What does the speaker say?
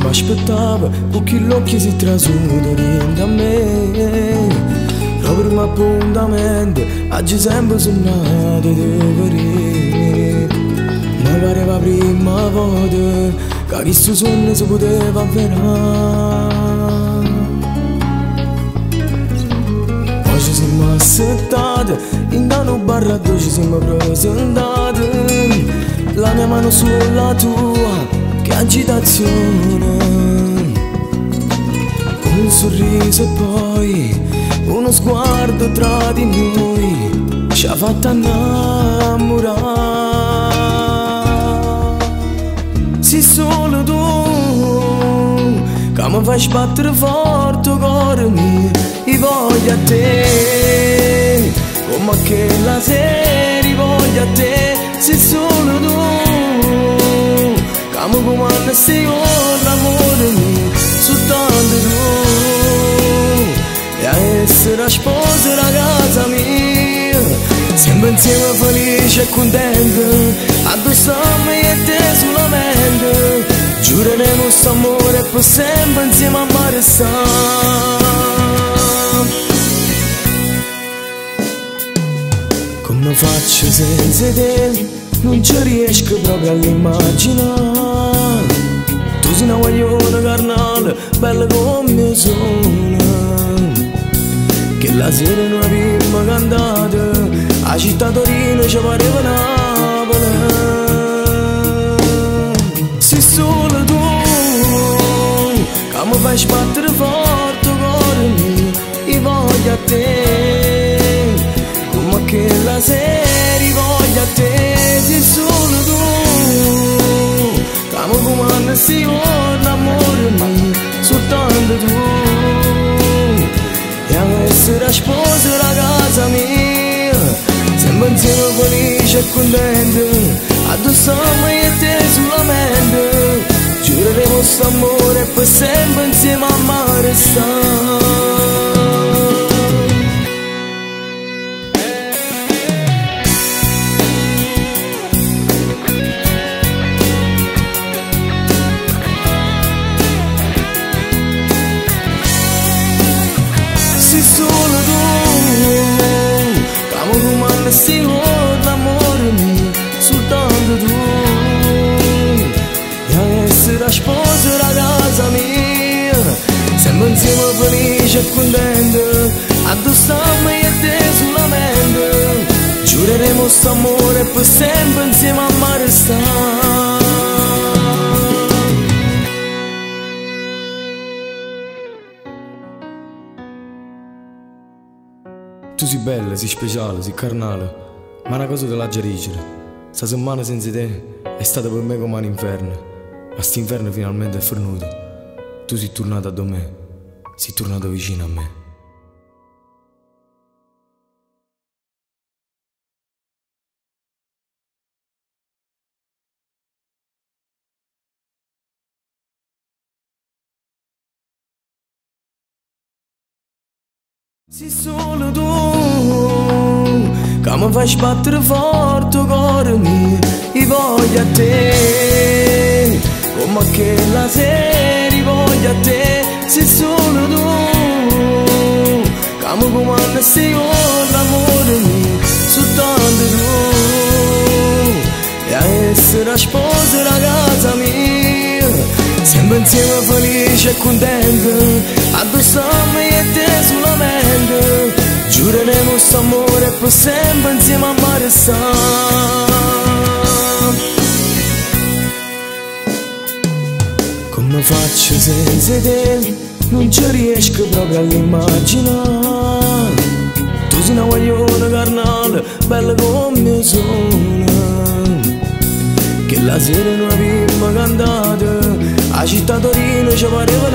Aspettava perché l'occhio si trasudano da me. Proprio un appuntamento, oggi sempre sono di vedere. Mi pareva prima volta che questo sogno si poteva avverare. Poi ci siamo assettati, in una barra dove ci siamo presentati. La mia mano sulla tua, che agitazione, un sorriso e poi uno sguardo tra di noi ci ha fatto innamorare. Sei solo tu che mi fai sbattere forte il cuore mio, e voglio a te come che la sera, voglio a te. Sei solo tu come comanda sei l'amore mio, soltanto tu, e a essere la sposa della casa mia, sempre insieme felice e contento, addossiamo io e te sulla mente, giureremo questo amore per sempre insieme a mare come faccio senza te? Non ci riesco proprio all'immaginare. Tu sei una guagliona carnale, bella come mio sole, che la sera non abbiamo cantato, a città Torino ci pareva Napoli. Sei solo tu che mi fai sbattere forte il cuore mio, e voglio a te come che la sera, voglio a te. Sei solo tu che mi comanda sei l'amore mio, soltanto tu, e a essere la sposa della casa mia, sempre insieme felice e contento, addossiamo io e te sulla mente, giureremo questo amore per sempre insieme a mare sei l'amore mio, soltanto tu, e a essere la sposa della casa mia, sempre insieme felice e contento, addossiamo io e te sulla mente, giureremo questo amore per sempre insieme a mare Tu sei bella, sei speciale, sei carnale, ma una cosa te la già dicere. Sta settimana senza te è stata per me come un inferno, ma st'inferno finalmente è finito. Tu sei tornata da me, sei tornato vicino a me. Sei solo tu che mi fai sbattere forte il cuore mio, e voglio a te come che la sera, voglio a te. Sei solo tu che mi comanda sei l'amore mio, soltanto tu, e a essere la sposa della casa mia, sempre insieme felice e contento, addossiamo io e te sulla mente, giureremo questo amore per sempre insieme a mare Come faccio senza te? Non ci riesco proprio all'immaginare. Tu sei una guagliona carnale, bella come mio sole, che la sera non abbiamo cantato, a città Torino ci pareva